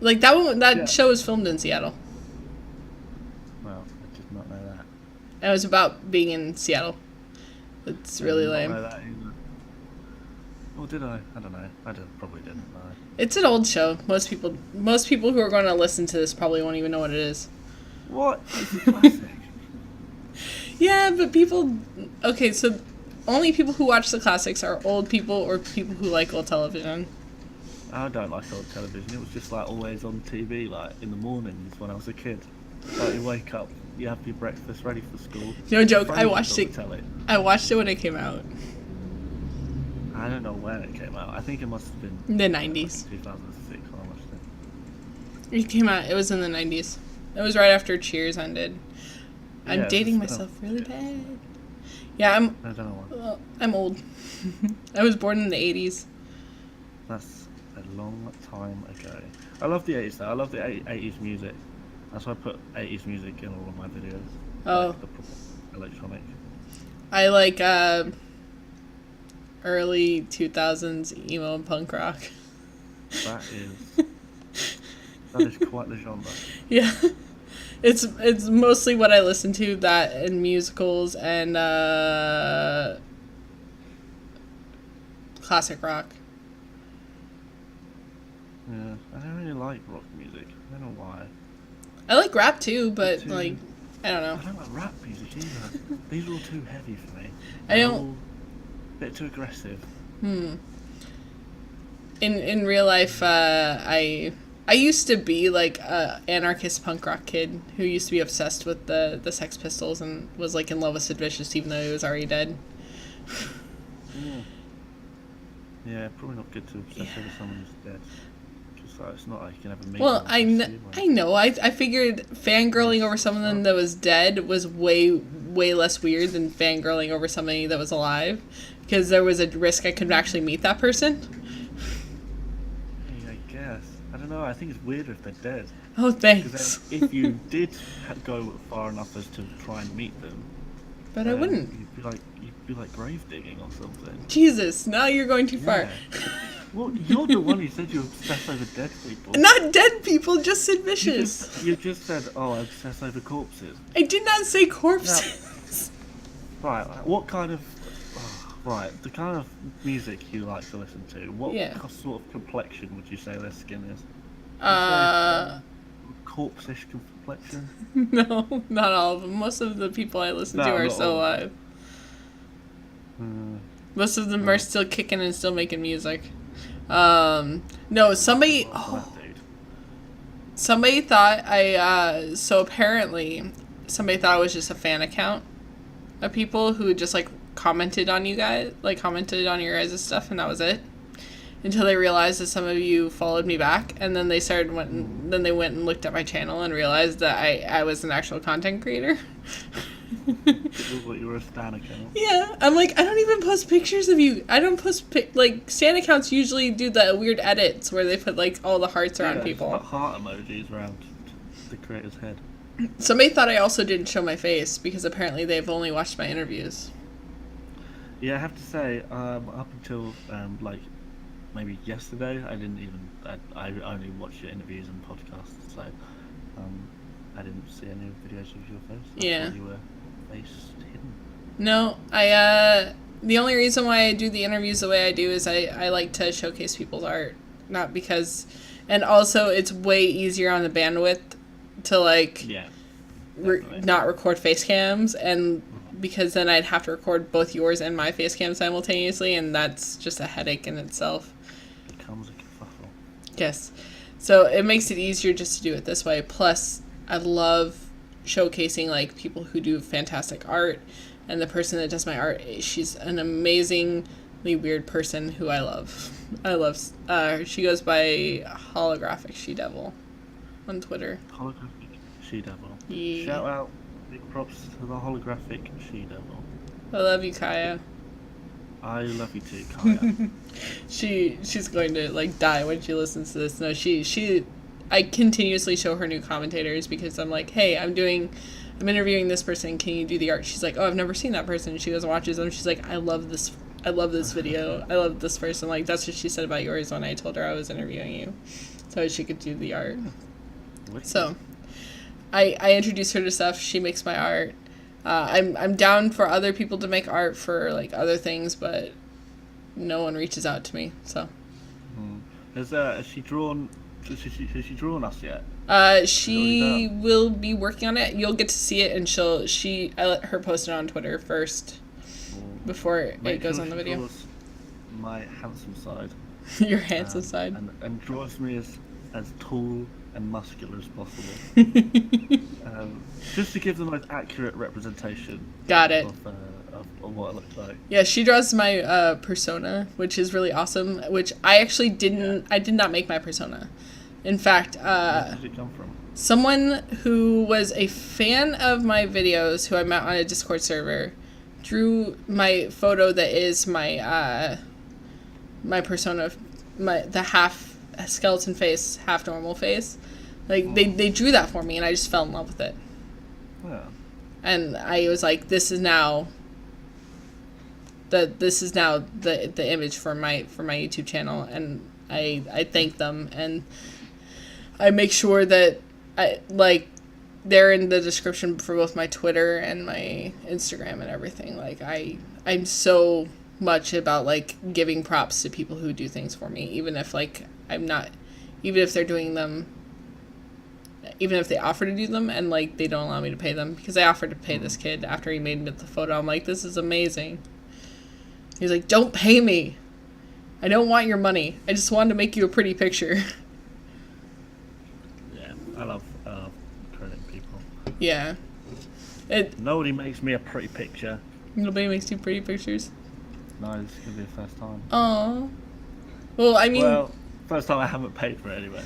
Like that show was filmed in Seattle. Well, I did not know that. And it was about being in Seattle. It's really lame. I didn't know that either. Or did I? I don't know. Probably didn't know. It's an old show. Most people who are going to listen to this probably won't even know what it is. What? It's a classic. Yeah, but people... Okay, so only people who watch the classics are old people or people who like old television. I don't like old television. It was just like always on TV, like in the mornings when I was a kid. Like you wake up, you have your breakfast ready for school. No joke, I watched it. I watched it when it came out. I don't know when it came out. I think it must have been in the 90s. 2006 when I watched it. It came out. It was in the 90s. It was right after Cheers ended. I'm Yeah, dating it's myself really bad. Yeah, I'm. I don't know why. Well, I'm old. I was born in the 80s. That's a long time ago. I love the 80s though. I love the 80s music. That's why I put 80s music in all of my videos. Oh. Like the proper electronic. I like early 2000s emo and punk rock. That is quite the genre. Yeah. It's mostly what I listen to, that and musicals and classic rock. Yeah, I don't really like rock music. I don't know why. I like rap too, but like, I don't know. I don't like rap music either. These are all too heavy for me. I They're don't. all a bit too aggressive. In real life, I used to be like a anarchist punk rock kid who used to be obsessed with the Sex Pistols and was like in love with Sid Vicious even though he was already dead. Yeah, probably not good to obsess over someone who's dead. Because it's not like you can ever meet Well, them. I know. I figured fangirling over someone that was dead was way less weird than fangirling over somebody that was alive, because there was a risk I could actually meet that person. I guess. I don't know. I think it's weirder if they're dead. Oh, thanks. Because then if you did go far enough as to try and meet them, But I wouldn't. You'd be like grave digging or something. Jesus, now you're going too far. Well, you're the one who said you obsess over dead people. Not dead people, just Sid Vicious. You just said, I obsess over corpses. I did not say corpses. Right, what kind of... right, the kind of music you like to listen to, what sort of complexion would you say their skin is? Corpse-ish complexion? No, not all of them. Most of the people I listen to are still alive. Most of them are still kicking and still making music. No, somebody... somebody thought so apparently, somebody thought it was just a fan account of people who just, like, commented on you guys, like, commented on your guys' stuff, and that was it. Until they realized that some of you followed me back, and then they went and looked at my channel and realized that I was an actual content creator. You were a stan account. Yeah, I'm like, I don't even post pictures of you. I don't post like, stan accounts usually do the weird edits where they put like all the hearts around people. Put heart emojis around the creator's head. Somebody thought I also didn't show my face because apparently they've only watched my interviews. Yeah, I have to say, up until like maybe yesterday, I only watched your interviews and podcasts, so I didn't see any videos of your face. I thought you were face hidden. No, the only reason why I do the interviews the way I do is I like to showcase people's art, not because, and also it's way easier on the bandwidth to like not record face cams, and because then I'd have to record both yours and my face cam simultaneously, and that's just a headache in itself. It becomes a kerfuffle. Yes. So it makes it easier just to do it this way. Plus, I love showcasing like people who do fantastic art, and the person that does my art, she's an amazingly weird person who I love. She goes by Holographic She Devil on Twitter. Holographic She Devil. Yeah. Shout out, big props to the Holographic She Devil. I love you, Kaya. I love you too, Kaya. She's going to like die when she listens to this. No, I continuously show her new commentators because I'm like, hey, I'm interviewing this person. Can you do the art? She's like, oh, I've never seen that person. She goes and watches them. She's like, I love this video. I love this person. Like, that's what she said about yours when I told her I was interviewing you, so she could do the art. So, I introduce her to stuff. She makes my art. I'm down for other people to make art for like other things, but no one reaches out to me. So, has she drawn? Has she drawn us yet? She will be working on it. You'll get to see it, and I let her post it on Twitter first before it goes on the video. Draws my handsome side. Your handsome side. And draws me as tall and muscular as possible. Just to give the most accurate representation. Got it. Of what I look like. Yeah, she draws my persona, which is really awesome. Which I actually didn't. I did not make my persona. In fact, where did it come from? Someone who was a fan of my videos, who I met on a Discord server, drew my photo that is my my persona, the half skeleton face, half normal face. Like they drew that for me, and I just fell in love with it. Yeah. And I was like, this is now the image for my YouTube channel, and I thank them, and I make sure that they're in the description for both my Twitter and my Instagram and everything. Like I'm so much about like giving props to people who do things for me, even if they're doing them, even if they offer to do them and like they don't allow me to pay them, because I offered to pay this kid after he made the photo. I'm like, this is amazing. He's like, don't pay me. I don't want your money. I just wanted to make you a pretty picture. Yeah, I love crediting people. Yeah. Nobody makes me a pretty picture. Nobody makes you pretty pictures. No, this is gonna be the first time. Aww. Well, I mean, first time I haven't paid for it anyway.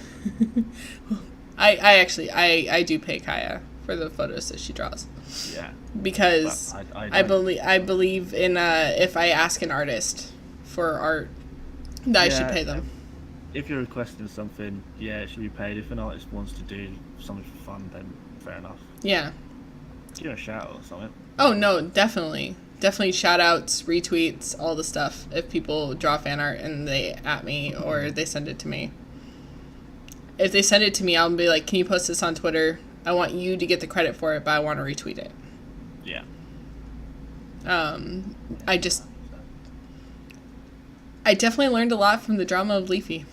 I do pay Kaya for the photos that she draws. Yeah. Because I believe in if I ask an artist for art, that I should pay them. If you're requesting something, yeah, it should be paid. If an artist wants to do something for fun, then fair enough. Yeah. Give it a shout or something. Oh no, definitely. Definitely shout outs, retweets, all the stuff if people draw fan art and they at me or they send it to me. If they send it to me, I'll be like, can you post this on Twitter? I want you to get the credit for it, but I want to retweet it. Yeah. I definitely learned a lot from the drama of Leafy.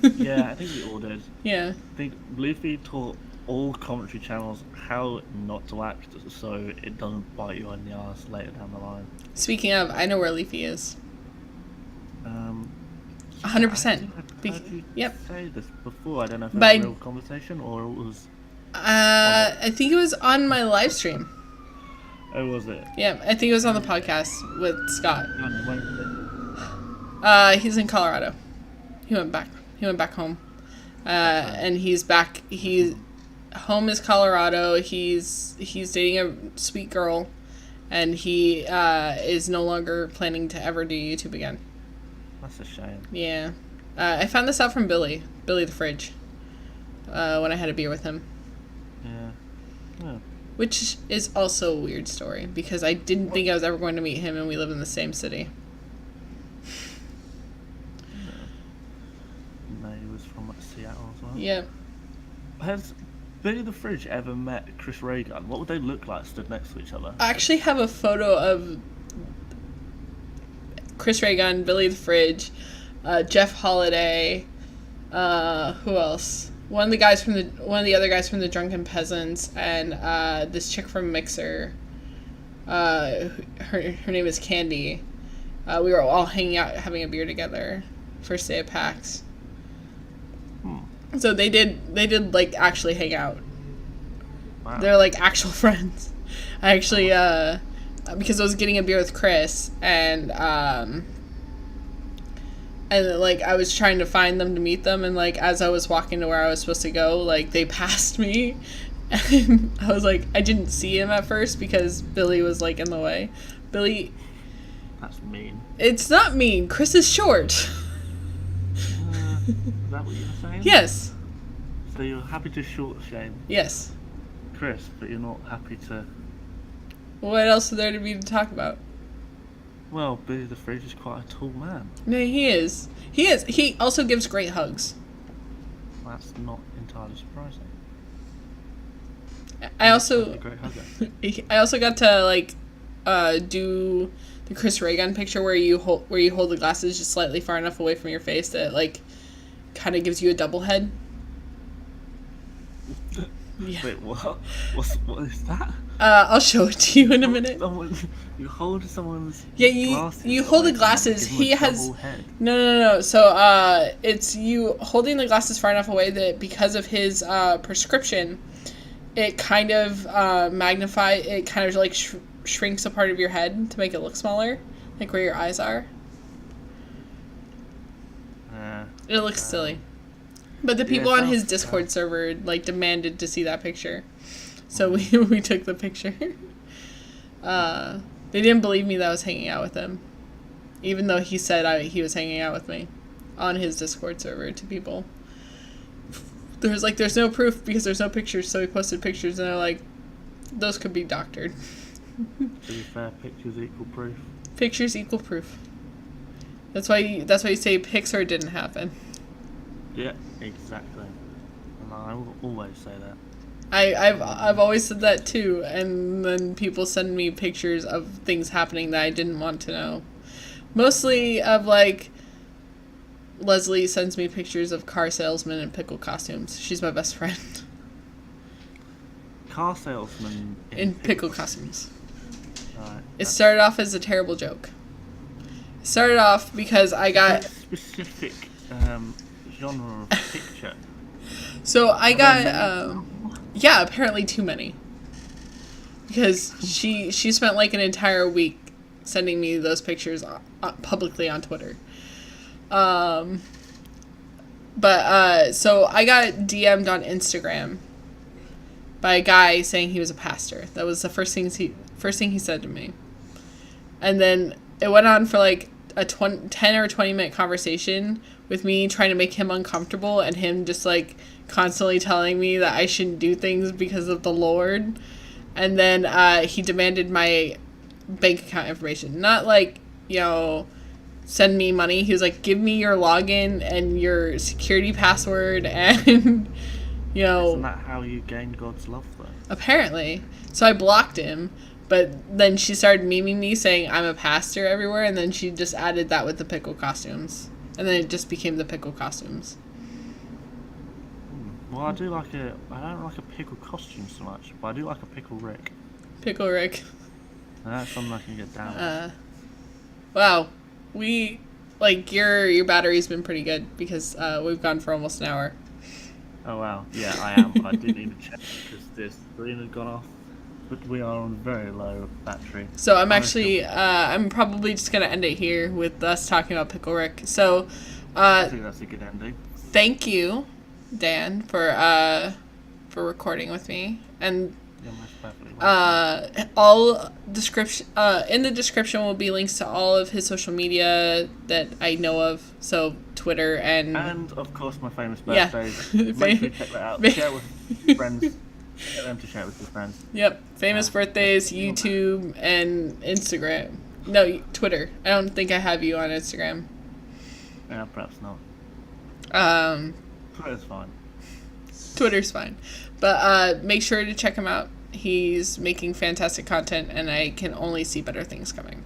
Yeah, I think we all did. Yeah. I think Leafy taught all commentary channels how not to act so it doesn't bite you on the arse later down the line. Speaking of, I know where Leafy is. 100%. Yep. Say this before. I don't know if it was a real conversation or it was. I think it was on my live stream. Oh, was it? Yeah, I think it was on the podcast with Scott. He's in Colorado. He went back home. And he's back. Home is Colorado. He's dating a sweet girl, and he is no longer planning to ever do YouTube again. That's a shame. Yeah. I found this out from Billy the Fridge, when I had a beer with him. Yeah. Yeah. Which is also a weird story, because I didn't think I was ever going to meet him, and we live in the same city. No, he was from Seattle as well. Yeah. Has Billy the Fridge ever met Chris Reagan? What would they look like stood next to each other? I actually have a photo of Chris Reagan, Billy the Fridge, Jeff Holiday, who else? One of the other guys from the Drunken Peasants, and this chick from Mixer. Her name is Candy. We were all hanging out, having a beer together. First day of PAX. So they did like actually hang out. Wow. They're like actual friends. I actually because I was getting a beer with Chris, and like I was trying to find them to meet them, and like as I was walking to where I was supposed to go, like they passed me, and I was like, I didn't see him at first because Billy was like in the way. Billy. That's mean. It's not mean. Chris is short. Is that what you were saying? Yes. So you're happy to short shame Yes. Chris, but you're not happy to. What else is there to be to talk about? Well, Billy the Fridge is quite a tall man. No, he is. He is. He also gives great hugs. That's not entirely surprising. I also. A great hugger. I also got to like do the Chris Reagan picture where you hold the glasses just slightly far enough away from your face that like kind of gives you a double head. Yeah. Wait, what? What is that? I'll show it to you in a minute. You hold someone's glasses. You hold the glasses. He has no. So it's you holding the glasses far enough away that because of his prescription, it kind of it kind of like shrinks a part of your head to make it look smaller, like where your eyes are. It looks silly. But the people Yeah, on his sounds- Discord server like demanded to see that picture, so we took the picture. They didn't believe me that I was hanging out with him, even though he said he was hanging out with me on his Discord server to people. There's no proof because there's no pictures, so he posted pictures, and they're like, those could be doctored. To be fair, pictures equal proof. Pictures equal proof. That's why you say Pixar didn't happen. Yeah, exactly. And I will always say that. I've always said that too, and then people send me pictures of things happening that I didn't want to know. Mostly of like Leslie sends me pictures of car salesmen in pickle costumes. She's my best friend. Car salesman In pickle costumes. Right. It started off as a terrible joke. It started off because I got specific genre of picture. so I got yeah, apparently too many. Because she spent like an entire week sending me those pictures publicly on Twitter. So I got DM'd on Instagram by a guy saying he was a pastor. That was the first thing he said to me. And then it went on for like a 10 or 20 minute conversation with me trying to make him uncomfortable and him just like constantly telling me that I shouldn't do things because of the Lord. And then he demanded my bank account information. Not like, send me money. He was like, give me your login and your security password and, Isn't that how you gain God's love, though? Apparently. So I blocked him, but then she started memeing me saying I'm a pastor everywhere, and then she just added that with the pickle costumes. And then it just became the pickle costumes. Well, I don't like a pickle costume so much, but I do like a pickle Rick. Pickle Rick. And that's something I can get down with. Wow. Your battery's been pretty good because we've gone for almost an hour. Oh wow, yeah, I am. I did need to check because this green had gone off, but we are on very low battery. So I'm actually, I'm probably just gonna end it here with us talking about Pickle Rick. So, I think that's a good ending. Thank you, Dan, for recording with me, and Yeah, most perfectly. all description in the description will be links to all of his social media that I know of. So Twitter and of course my famous Yeah. birthdays. Make sure you check that out. Share it with friends. Get them to share it with your friends. Yep, famous birthdays, YouTube, and Instagram. No, Twitter. I don't think I have you on Instagram. Yeah, perhaps not. Twitter's fine. Twitter's fine. But make sure to check him out. He's making fantastic content, and I can only see better things coming.